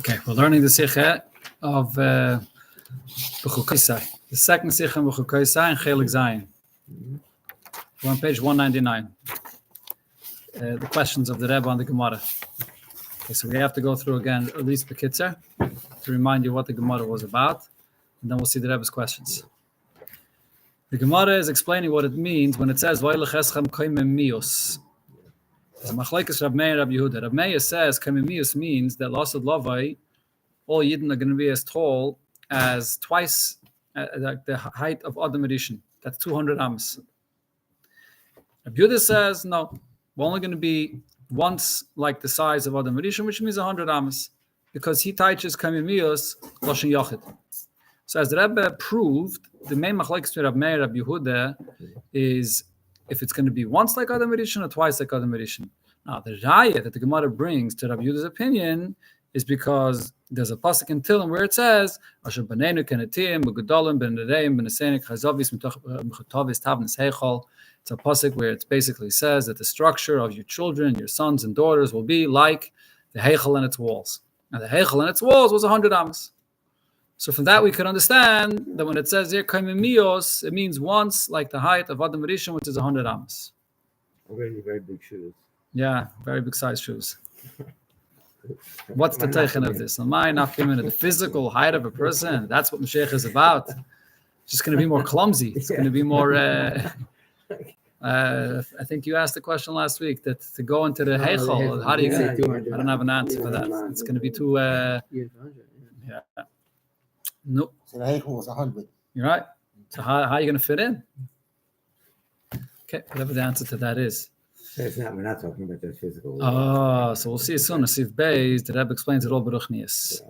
Okay, we're learning the Sikha of B'chukaisai. The second Sikha of B'chukaisai and Chelik Zayin. We're on page 199. The questions of the Rebbe on the Gemara. Okay, so we have to go through again at least the Kitzer to remind you what the Gemara was about, and then we'll see the Rebbe's questions. The Gemara is explaining what it means when it says V'aylecheschem koimem mios. It's Machlekes Rab Meir Rab Yehuda. Rab Meir says koimem mios means that Lasad Lavai, all Yidden are going to be as tall as twice the height of Adam Rishon. That's 200 amos. Rab Yehuda says no, we're only going to be once like the size of Adam Rishon, which means 100 amos, because he teaches koimem mios Lashon Yachid. So as the Rebbe proved, the main machlekes to Rab Meir Rab Yehuda is if it's going to be once like Adam Rishon or twice like Adam Rishon. Now the raya that the Gemara brings to Rab Yehuda's opinion is because there's a pasuk in Tehillim where it says Asher Baneinu Kenetim Begedolim Benereim Benesenik Chazavis Mechutavis Tavnes Heichal. It's a pasuk where it basically says that the structure of your children, your sons and daughters, will be like the Heichal and its walls. Now the Heichal and its walls was 100 amos. So from that we could understand that when it says here koimem mios, it means once like the height of Adam Rishon, which is 100 amos. Very, very big shoes. Yeah, very big size shoes. What's the teichen of this? The physical height of a person, that's what Moshiach is about. It's just going to be more clumsy. It's going to be more... I think you asked the question last week that to go into the Heichal, how do you get it? I don't have an answer for that. It's going to be too... yeah. No. So the Heichal was 100. You're right. So how are you going to fit in? Okay, whatever the answer to that is. So we're not talking about the physical. Oh, so we'll see it soon. Asif Beis, the Rebbe explains it all Beruchnius.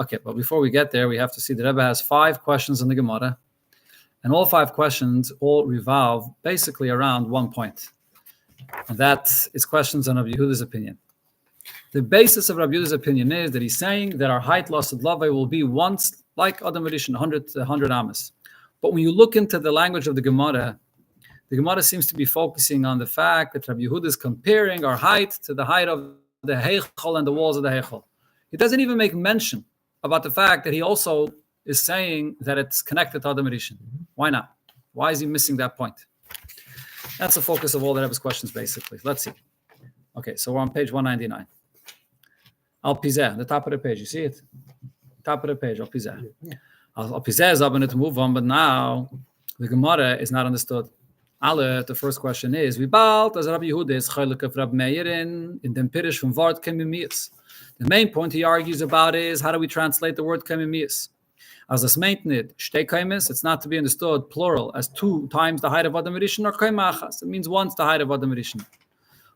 Okay, but before we get there, we have to see the Rebbe has 5 questions in the Gemara. And all 5 questions all revolve basically around one point. And that is questions on Rabbi Yehuda's opinion. The basis of Rabbi Yehuda's opinion is that he's saying that our height loss of Lavai will be once like Adam Rishon, 100 amos. But when you look into the language of the Gemara seems to be focusing on the fact that Rabbi Yehuda is comparing our height to the height of the Heichal and the walls of the Heichal. He doesn't even make mention about the fact that he also is saying that it's connected to Adam Rishon. Why not? Why is he missing that point? That's the focus of all the Rebbe's questions, basically. Let's see. Okay, so we're on page 199. Al Pizeh, the top of the page. You see it? Top of the page, Al Pizeh. Al Pizeh is up to move on, but now the Gemara is not understood. The first question is, wie bald as Rabbi Yehuda is chaylik of Rab Meir in dem Pirish from Vart Kemimius. The main point he argues about is, how do we translate the word Kemimius? As das meint nicht, stei Kaimis, it's not to be understood plural as 2 times the height of Adam Rishon or Kaimachas. It means once the height of Adam Rishon.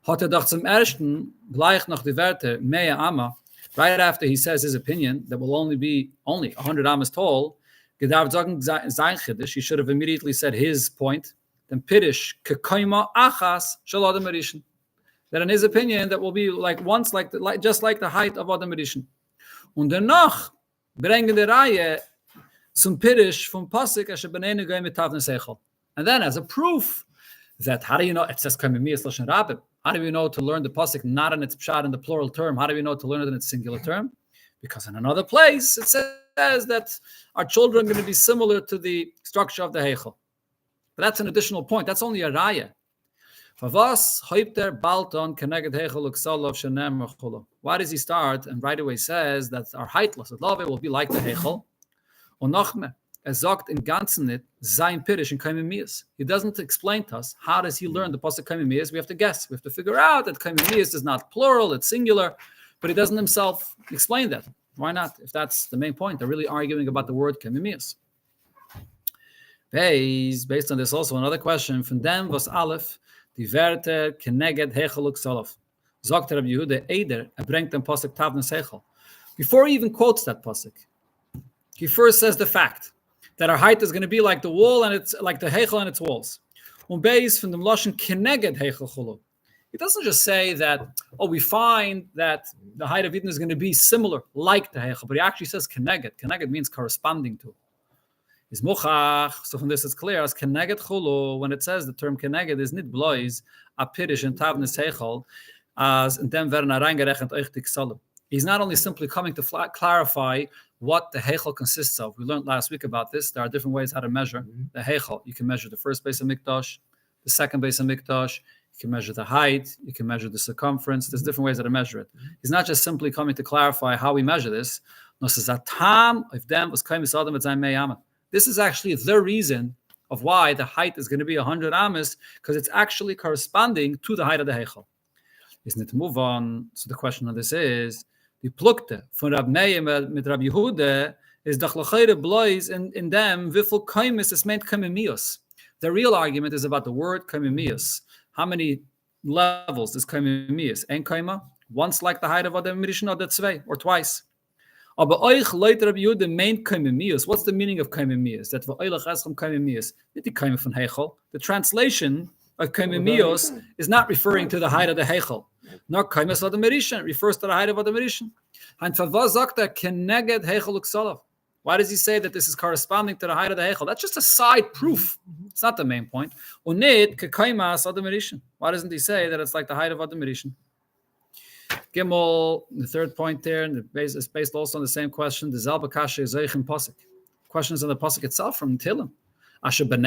Hat doch zum ersten, gleich nach die Werte, Mea Amma, right after he says his opinion that will only be 100 amas tall, gedarf sagen sein Chiddush, he should have immediately said his point, then Pirish, kekoima achas shel Adam Rishon. That in his opinion, that will be like once, just like the height of Adam Rishon. Und danach bringen die Reihe zum Pirish vom Pasuk asher b'neinu goyim mit tavnes Heichal. And then as a proof that, how do you know, it says koimem mios Lashon Rabbim. How do we know to learn the pasuk not in its pshat in the plural term? How do we know to learn it in its singular term? Because in another place it says that our children are going to be similar to the structure of the Heichal. But that's an additional point. That's only a raya. Why does he start and right away says that our height loss of love will be like the Heichal? Sagt in Ganzen nicht sein Pirish in koimem mios. He doesn't explain to us how does he learn the pasuk koimem mios. We have to guess. We have to figure out that koimem mios is not plural, it's singular, but he doesn't himself explain that. Why not? If that's the main point, they're really arguing about the word koimem mios. Based on this, also another question from them was Aleph, die Werte keneged Heichal uksalov. Sagt Rabbi Yehuda Eider, bringt den pasuk tavnes Heichal. Before he even quotes that pasuk, he first says the fact that our height is going to be like the wall and it's like the Heichal and its walls. Based from the Lashon keneged Heichal chulu. He doesn't just say that, we find that the height of Eden is going to be similar, like the Heichal, but he actually says keneged. Keneged means corresponding to. Is mochach. So from this it's clear as keneged chulu, when it says the term keneged is nit blois a pirish and tavnes Heichal, as in dem werden reingerechnet euch die Ksalim. He's not only simply coming to clarify what the Heichel consists of. We learned last week about this. There are different ways how to measure the Heichel. You can measure the first base of Mikdash, the second base of Mikdash. You can measure the height. You can measure the circumference. There's different ways how to measure it. He's not just simply coming to clarify how we measure this. This is actually the reason of why the height is going to be 100 amas, because it's actually corresponding to the height of the Heichel. Isn't it to move on? So the question of this is, die Plukte von Rab Meir mit Rab Yehuda is doch lechayre blois in them wifel kaimis es meint kaimimius. The real argument is about the word kaimimius. How many levels is kaimimius? Ein kaima, once like the height of Adam Mirishin oder zwei, or twice. Aber euch Leute Rab Yehuda meint kaimimius. What's the meaning of kaimimius? That v'oilach eschem kaimimius. Nicht die kaime von Heichel. The translation of kaimimius is not referring to the height of the Heichel. Nor kaimas Adam Mirishin. It refers to the height of Adam Mirishin. And why does he say that this is corresponding to the height of the Heichel? That's just a side proof. It's not the main point. Why doesn't he say that it's like the height of Adam Mirishin? Gimel, the third point there, and it's based also on the same question. The Zalba Kasha is Pasuk. Questions on the Pasuk itself from Tilim. Our children,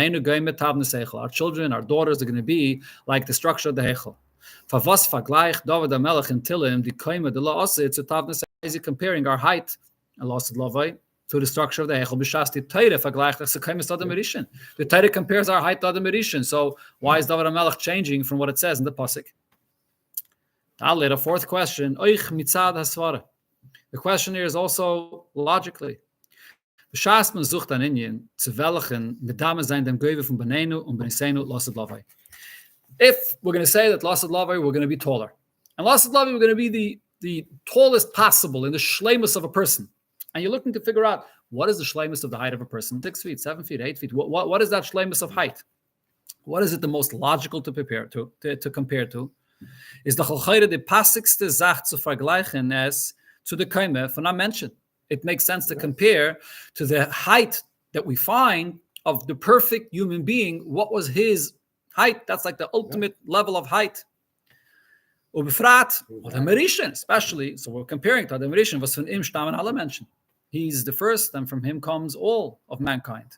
our daughters are going to be like the structure of the Heichel. Favas Faglaich, David HaMelech in Tilim, the Kaima de La Osid, to Tavnes, is he comparing our height, to the structure of the Heichel. B'shasti Teire Faglaich, that's the Kaimas Adam Mirishin. The Teire compares our height to Adam Mirishin. So why is David HaMelech changing from what it says in the Pasuk? The fourth question, Oich Mitzad Hasvara. The question here is also logically. B'shas man sucht an Inyan, zu welchen Medame sein dem Geuve von Benenu und Benisenu Lasad Lavai. If we're going to say that Lasad Lavai, we're going to be taller. And Lasad Lavai, we're going to be the tallest possible in the shleimus of a person. And you're looking to figure out, what is the shleimus of the height of a person? 6 feet, 7 feet, 8 feet. What is that shleimus of height? What is it the most logical to compare to? Is the chalchayre the pasigste Zach zu vergleichen as to the kaime von mentioned. It makes sense to compare to the height that we find of the perfect human being. What was his height? That's like the ultimate level of height. Ubefrat, Adam Mirishin, especially. So we're comparing to Adam Mirishin, was von ihm stammen alle Menschen. He's the first, and from him comes all of mankind.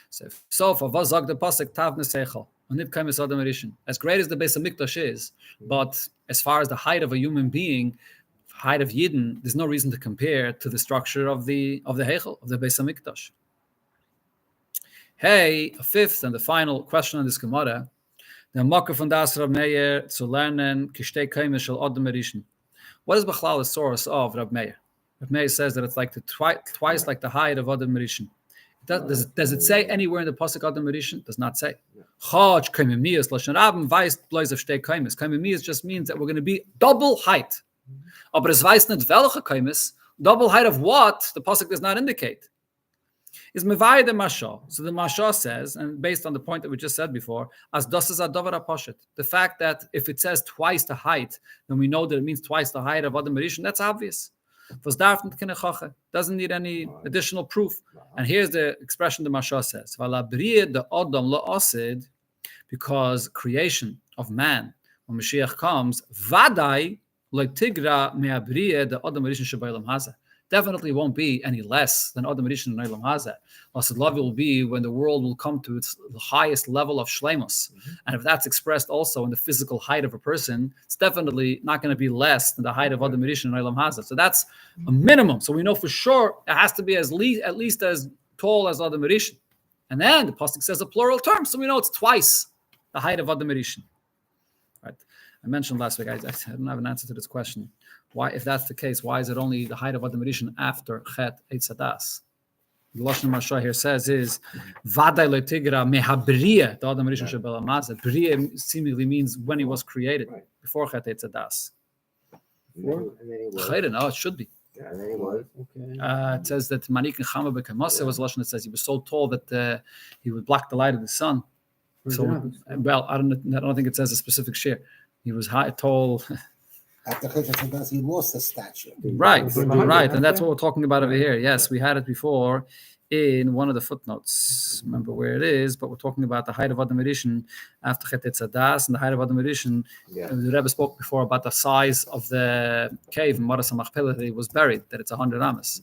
So for was sagt the pasuk Tavne Seichel, und nicht kein Adam Mirishin. As great as the Beis HaMikdash is, but as far as the height of a human being, height of Yidden, there's no reason to compare to the structure of the Heichel, of the Beis HaMikdash. Hey, a fifth and the final question on this Gemara. The Makar von das Rab Meir zu lernen kishtei kaime shel Adam Mirishin. What is Bechlal the source of Rab Meir? Rab Meir says that it's like twice like the height of Adam Mirishin. Does it say anywhere in the pasuk Adam Mirishin? Does not say. Chaj kaimimius lashon Rabben weist bloß auf shtei kaimes. Kaimimius just means that we're going to be double height. Aber es weiß nicht welche kaimes. Double height of what? The pasuk does not indicate. Is mevai the Mashah. So the Mashah says, and based on the point that we just said before, as das is adavar apashet. The fact that if it says twice the height, then we know that it means twice the height of Adam Mirishin. That's obvious. Doesn't need any additional proof. And here's the expression the Mashah says: because creation of man, when Mashiach comes, vadai tigra the Adam Mirishin shebaylam hazeh. Definitely won't be any less than Adam Rishon and Olam Hazeh. Lasad Lavi will be when the world will come to its highest level of shleimus. And if that's expressed also in the physical height of a person, it's definitely not going to be less than the height of Adam Rishon and Olam Hazeh. So that's a minimum. So we know for sure it has to be at least as tall as Adam Rishon. And then the pasuk says a plural term, so we know it's twice the height of Adam Rishon. Right? I mentioned last week, I don't have an answer to this question. Why, if that's the case, why is it only the height of Adam Rishon after Chet Eitz Hadas? The Lashon Mashah here says is Vaday Leitigra Mehabriya, the Adam Rishon Shebel Hamazeh. Briya seemingly means when he was created, before Chet Eitz Hadas. No, it should be. Yeah, and then he was. Okay. It says that Manik and Chama Bekamase was Lashon that says he was so tall that he would block the light of the sun. So, well, I don't think it says a specific share. He was tall. After Chet Hadas, he lost the stature. Right, and that's what we're talking about over here. Yes, we had it before in one of the footnotes. Remember where it is, but we're talking about the height of Adam Rishon after Chet Etzadas, and the height of Adam Rishon. The Rebbe spoke before about the size of the cave in Maras HaMachpelah that he was buried, that it's 100 amas.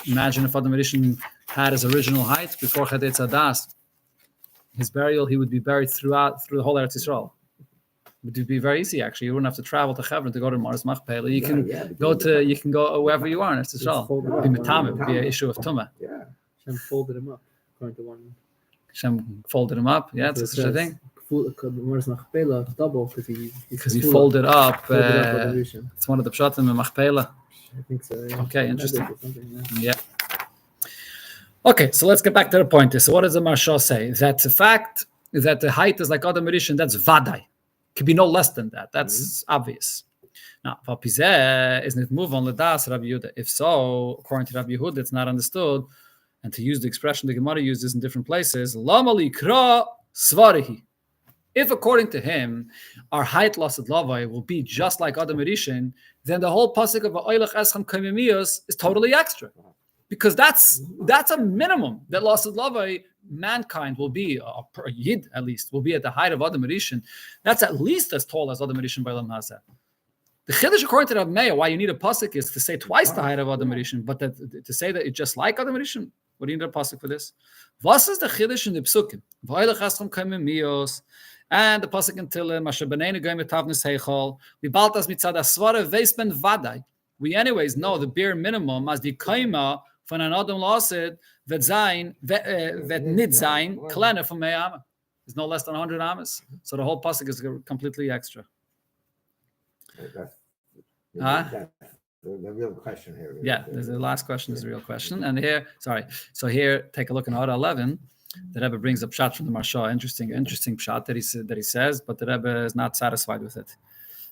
Imagine if Adam Rishon had his original height before Chet Etzadas. His burial, he would be buried through the whole Eretz Yisrael. It would be very easy, actually. You wouldn't have to travel to Hebron to go to Maras Machpelah. You can go wherever you are in Eretz Yisrael. It would be Metamim, it would be an issue of Tumah. Yeah. Hashem folded him up, according to one. Hashem folded him up. Yeah, that's such a thing. Maras Machpelah double because he folded up. It's one of the pshatim in Machpelah. I think so. Yeah. Okay, interesting. Yeah. Okay, so let's get back to the point. So what does the Maharsha say? That the fact that the height is like Adam Rishon, that's vadai. Could be no less than that. That's obvious. Now, isn't it move on Ladas Rabbi Yehuda? If so, according to Rabbi Yehuda, it's not understood. And to use the expression the Gemara uses in different places, Lama likra svarihi. If according to him, our height lasted lavai will be just like Adam Rishon, then the whole pasuk of Oilech Eschem Kaimimios is totally extra. Because that's a minimum that lasted lavai, mankind will be, a yid at least, will be at the height of Adam Rishon. That's at least as tall as Adam Rishon by Lam Hazeh. The chiddush according to Rav Meir, why you need a pasuk is to say twice the height of Adam Rishon, but to say that it's just like Adam Rishon, what do you need a pasuk for this? What is the chiddush in the psukim? V'oilech Eschem Kaimimios. And the pasuk in Tehillim, Asher b'neinu goyim etavnis heichal, we baltas mitzad asvara veisben vadai. We anyways know the bare minimum as the kaima von an Adam lasid vet nit zayin kleiner from me'ama. It's no less than 100 amas. So the whole pasuk is completely extra. The real question here. Yeah, the last question is the real question. And here, so here, take a look in Hora 11. The Rebbe brings up pshat from the Maharsha, interesting pshat that he says, but the Rebbe is not satisfied with it.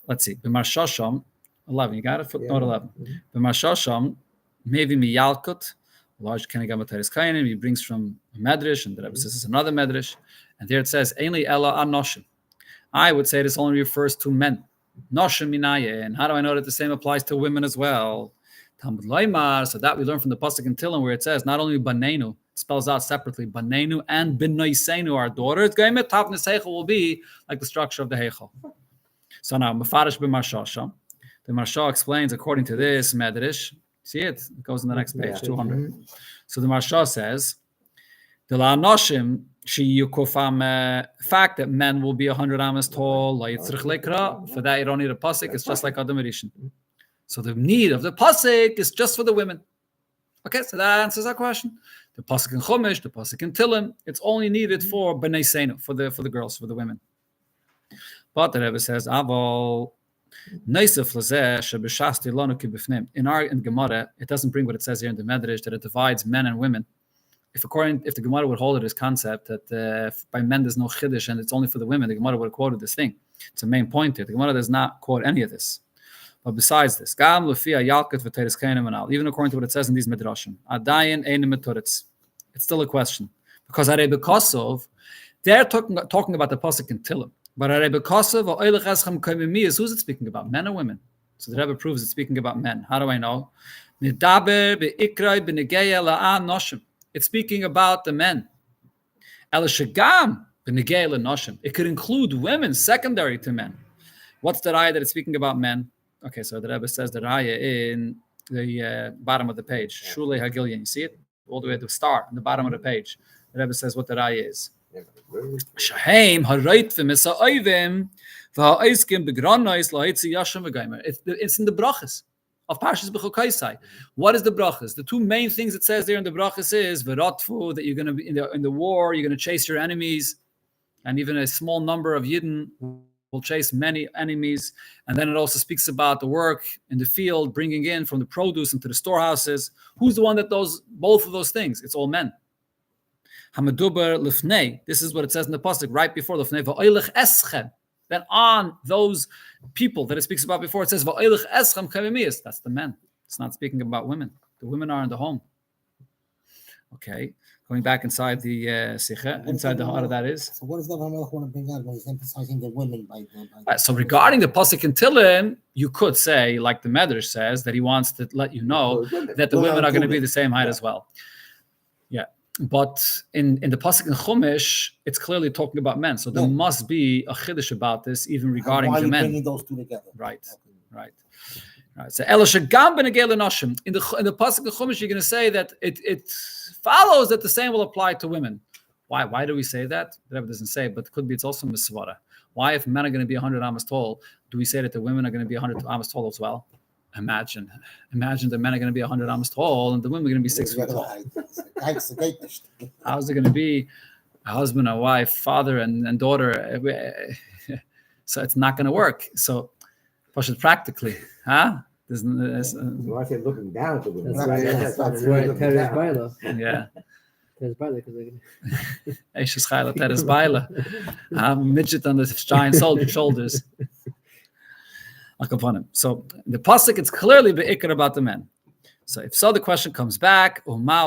Let's see. B'Maharsha Sham 11. You got it? Footnote 11. B'Maharsha Sham maybe miyalkut large kenegam b'teres kainim. He brings from a medrash, and the Rebbe says it's another medrash. And there it says Einli ela anoshim. I would say this only refers to men. Noshim minaye. And how do I know that the same applies to women as well? Talmud Loimar. So that we learn from the pasuk in Tehillim where it says not only banenu. Spells out separately, Banenu and Benoiseinu, our daughters. Gaimet Tavnes Heichel will be like the structure of the Heichel. So now, Mefarish b'Maharsha. The Maharsha explains according to this Medrash. See it? It goes in the next page, 200. So the Maharsha says, the La'anoshim sheyukufam fact that men will be 100 amas tall. For that, you don't need a pasuk. It's just like Adam Rishon. So the need of the pasuk is just for the women. Okay, so that answers our question. The pasuk in Chumash, the pasuk in Tehillim, it's only needed for b'nei seinu, for the girls, for the women. But the Rebbe says, "Aval neisef lazeh shebeshasti lanu kibifnim." In Gemara, it doesn't bring what it says here in the Medrash that it divides men and women. If the Gemara would hold it as concept that by men there's no chiddush and it's only for the women, the Gemara would have quoted this thing. It's a main point here. The Gemara does not quote any of this. But besides this, even according to what it says in these midrashim, it's still a question because they're talking about the pasuk in Tehillim. But who's it speaking about? Men or women? So the Rebbe proves it's speaking about men. How do I know? It's speaking about the men. It could include women secondary to men. What's the raya that it's speaking about men? Okay, so the Rebbe says the raya in the bottom of the page. Shulei Hagilyan. You see it? All the way to the star on the bottom of the page. The Rebbe says what the raya is. Shaheim harayitvim esa'oivim v'ha'oiskim begranois la'itzi yasham v'gaimer. It's in the brachas of Parshas B'chukaisai. What is the brachas? The two main things it says there in the brachas is v'ratfu, that you're going to be in the war, you're going to chase your enemies, and even a small number of Yidden will chase many enemies. And then it also speaks about the work in the field, bringing in from the produce into the storehouses. Who's the one that does both of those things? It's all men. Hamadubar lifnei. This is what it says in the pasuk right before lifnei. Va'oilech eschem. Then on those people that it speaks about before, it says va'oilech eschem kavimiyas. That's the men. It's not speaking about women. The women are in the home. Okay. Going back inside the Sikha, inside the heart of that is. So what does the Ramelech want to bring out when he's emphasizing the women by so regarding the pasuk in Tehillim, you could say, like the Medrash says, that he wants to let you know that the women are going to be the same height as well. Yeah. But in the pasuk in Chumash, it's clearly talking about men. So there Yeah. must be a chiddush about this, even regarding Why are the you men. bringing those two together? Right. Right. So Elisha Gam ben Agel Nashim. In the pasuk in Chumash, you're going to say that it follows that the same will apply to women. Why? Why do we say that? The Rebbe doesn't say, but it could be it's also misvara. Why, if men are going to be 100 amos tall, do we say that the women are going to be 100 amos tall as well? Imagine the men are going to be 100 amos tall and the women are going to be 6 feet tall. How's it going to be a husband, a wife, father, and daughter? So it's not going to work. So, push it practically, huh? You want to say looking down at the women. That's right? right. That's That's looking right. Teres down. Baila. Yeah. Teres Baila, because they're Eishes Chayla Teres Baila. Midget on the giant shoulders. Upon him. So the pasuk, it's clearly be'ikr about the men. So if so, the question comes back. So what's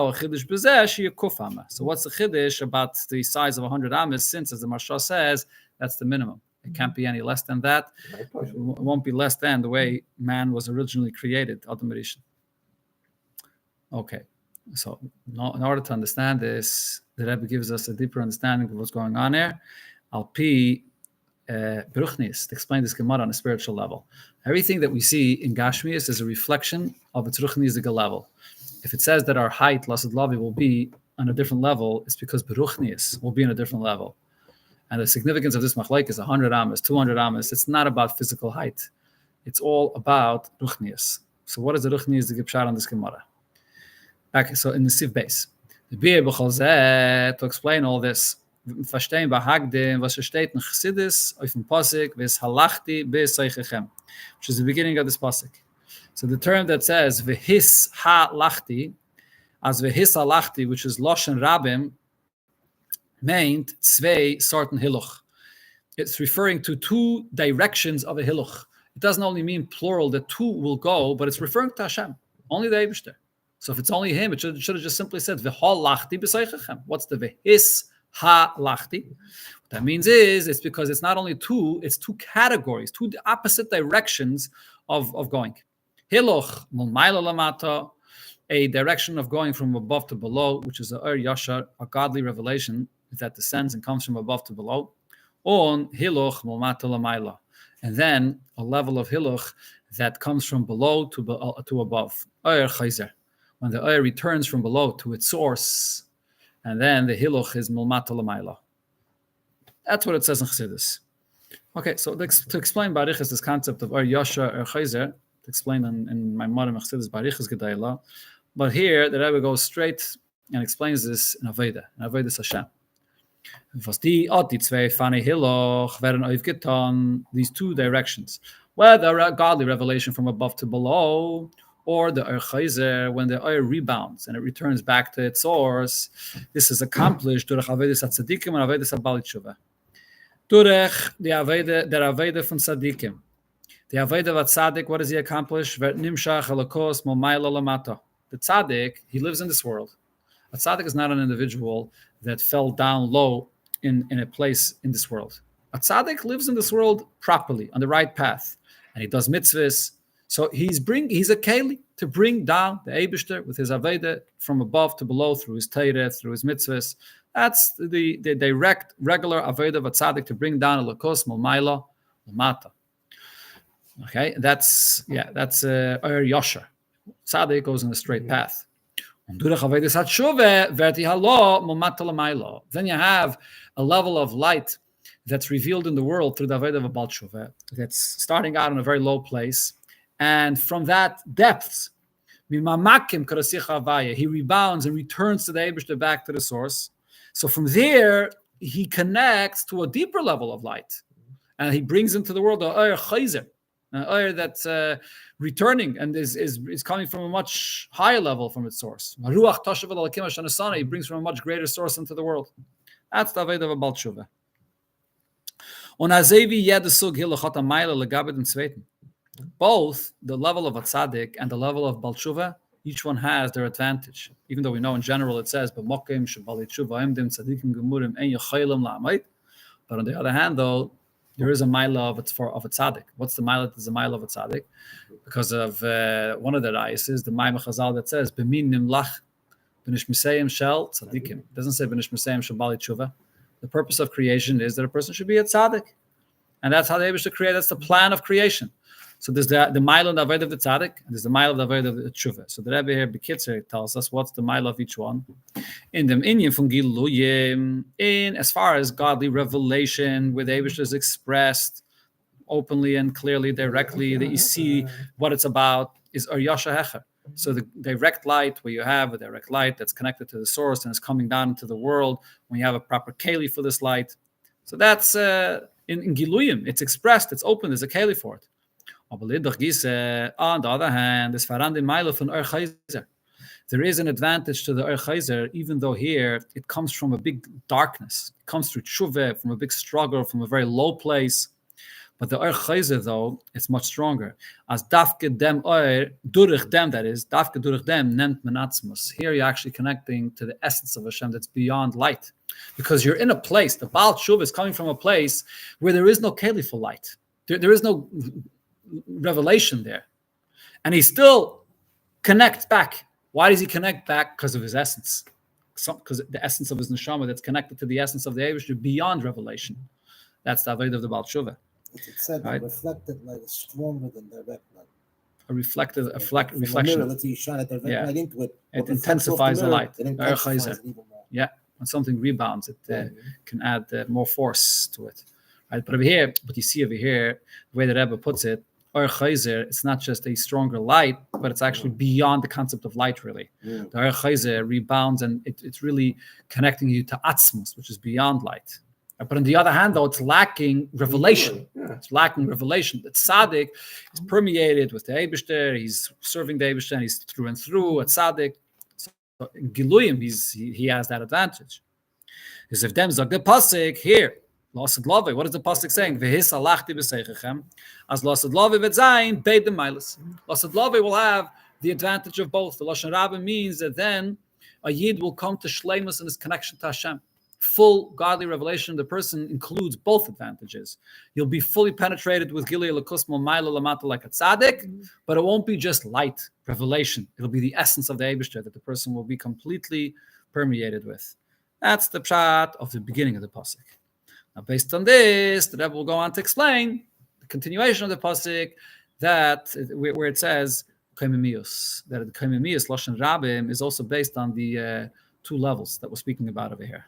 the chiddush about the size of 100 amas? Since, as the Marsha says, that's the minimum. It can't be any less than that. It won't be less than the way man was originally created. Adam Rishon. Okay. So in order to understand this, the Rebbe gives us a deeper understanding of what's going on here. Al-Pi Beruchnius, to explain this Gemara on a spiritual level. Everything that we see in Gashmius is a reflection of its Ruchnius level. If it says that our height, Lasad Lavi, will be on a different level, it's because Beruchnius will be on a different level. And the significance of this machlaik is 100 amas, 200 amas. It's not about physical height. It's all about Ruchnius. So what is the Ruchnius, the Gipshar on this Gemara? Okay, so in the Siv base. The Bir B'chol to explain all this, verstehen bei Hagdim, was steht in Chassidus auf dem Pasuk, ves halachti be'seichechem, which is the beginning of this Pasuk. So the term that says vehis halachti, as vehis halachti, which is Loshen Rabim, meant zwei sorten hiluch. It's referring to two directions of a hiluch. It doesn't only mean plural that two will go, but it's referring to Hashem, only the Eibishter. So if it's only him, it should have just simply said v'halachti be'seichechem. What's the vehis ha-lachti? What that means is, it's because it's not only two, it's two categories, two opposite directions of going. Hiloch, mulmayla lamata, a direction of going from above to below, which is a yashar, a godly revelation that descends and comes from above to below. On hiloch, mulmata lamayla. And then a level of hiloch that comes from below to above. Chayzer. When the returns from below to its source, and then the hiluch is milmata l'mayla. That's what it says in Chassidus. Okay, so to explain Barichas, this concept of Yasha Chayzer, to explain in my modern Chassidus Barichas Gedayla, but here the Rebbe goes straight and explains this in Avodas Hashem. Was die zwei fane hiluch werden aufgetan, these two directions, whether a godly revelation from above to below, or the Chayzer, when the rebounds and it returns back to its source. This is accomplished durch Avedas HaTzadikim and Avedas HaBali Tshuva. Durch the Aveda, der Aveda from Tzadikim. The Aveda of Tzadik, what does he accomplish? Vert nimshach halakos momayla lamata. The Tzadik, he lives in this world. A Tzadik is not an individual that fell down low in a place in this world. A Tzadik lives in this world properly, on the right path. And he does mitzvahs. So he's a keli to bring down the Eibishter with his Aveda from above to below through his Teireh, through his mitzvahs. That's the direct, regular Aveda of a tzaddik to bring down a lakos malmayla lamata. Okay, that's Yosher. Tzaddik goes in the straight path. Then you have a level of light that's revealed in the world through the Aveda of a Bal Tshuva that's starting out in a very low place. And from that depths, he rebounds and returns to the Eibishter, back to the source. So from there, he connects to a deeper level of light. And he brings into the world a chayzer, an that's returning and is coming from a much higher level from its source. He brings from a much greater source into the world. That's the Aveda of a Bal Tshuva. Both the level of a tzaddik and the level of Bal Tshuva, each one has their advantage. Even though we know in general it says, but on the other hand, though, there is a mila of a tzaddik. What's the mila? There's a mila of a tzaddik because of one of the rayas is the Maimah Chazal that says, "B'min nimlach B'nish Misayim Shel Tzadikim. It doesn't say B'nish Misayim Shel Bali Tshuva. The purpose of creation is that a person should be a tzaddik. And that's how the Eibishter create. That's the plan of creation. So there's the mile of the avodah of the tzaddik, and there's the mile of the avodah of the tshuva. So the Rebbe here, Bekitzer, tells us what's the mile of each one. In the inyan from Giluyim, in as far as godly revelation, where the Eibishter is expressed openly and clearly, directly, that you see what it's about, is Aryasha Hecher. So the direct light, where you have a direct light that's connected to the source and is coming down into the world, when you have a proper keli for this light. So that's in Giluyim, it's expressed, it's open, there's a keli for it. On the other hand, there is an advantage to the Ur Chayzer, even though here it comes from a big darkness. It comes through tshuva, from a big struggle, from a very low place. But the Ur Chayzer, though, it's much stronger. As dafke dem Ur, durich dem, that is, dafke durich dem, nemt menatzmus. Here you're actually connecting to the essence of Hashem that's beyond light. Because you're in a place, the Baal Tshuva is coming from a place where there is no keli for light. There is no revelation there, and he still connects back. Why does he connect back? Because of his essence, because the essence of his neshama that's connected to the essence of the Eibishter beyond revelation. That's the avodah of the Baal Tshuva. It said right? Reflected light is stronger than direct light. A reflection. Mirror, let's say you shine a direct light into it. It intensifies the light. It intensifies it even more. Yeah, when something rebounds, it can add more force to it. Right, but over here, what you see over here, the way the Rebbe puts it, Ur Chayzer, it's not just a stronger light, but it's actually beyond the concept of light, really. The Ur Chayzer rebounds, and it's really connecting you to Atzmos, which is beyond light. But on the other hand, though, it's lacking revelation. It's lacking revelation. The tzaddik is permeated with the Eibishter. He's serving the Eibishter, and he's through and through a tzaddik. So in Giluyim, he has that advantage. Because if them zog the pasuk here, Lasad Love, what is the pasuk saying? V'his alachti b'seichechem, as Lasad Love v'tzayin beid the milas. Lasad Love will have the advantage of both. The Lashon Rabbah means that then a yid will come to shleimus in his connection to Hashem. Full godly revelation, the person includes both advantages. You'll be fully penetrated with Gilui Lakus Momayla Lamata like a tzaddik, but it won't be just light revelation. It'll be the essence of the Eibishter that the person will be completely permeated with. That's the pshat of the beginning of the pasuk. Now, based on this, the Rebbe will go on to explain the continuation of the pasuk that where it says kaimimius, that the kaimimius lashon rabim is also based on the two levels that we're speaking about over here.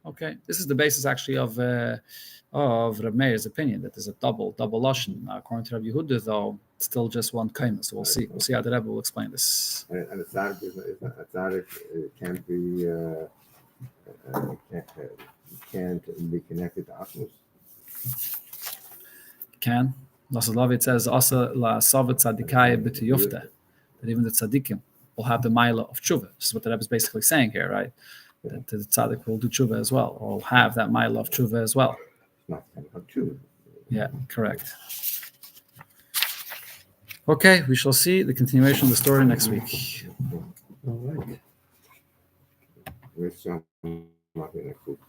Okay, this is the basis actually of Reb Meir's opinion that there's a double lashon. According to Rabbi Yehuda, though, it's still just one kaima. So we'll see how the Rebbe will explain this. And a tzaddik can't be can't be connected to Atmos. Can. It says also la savat tzadikaya b'tiyufta, that even the tzaddikim will have the mila of tshuva. This is what the Rebbe is basically saying here, right? That the tzaddik will do tshuva as well, or will have that mila of tshuva as well. Not kind of tshuva. Yeah, correct. Okay, we shall see the continuation of the story next week. All right. We're next week.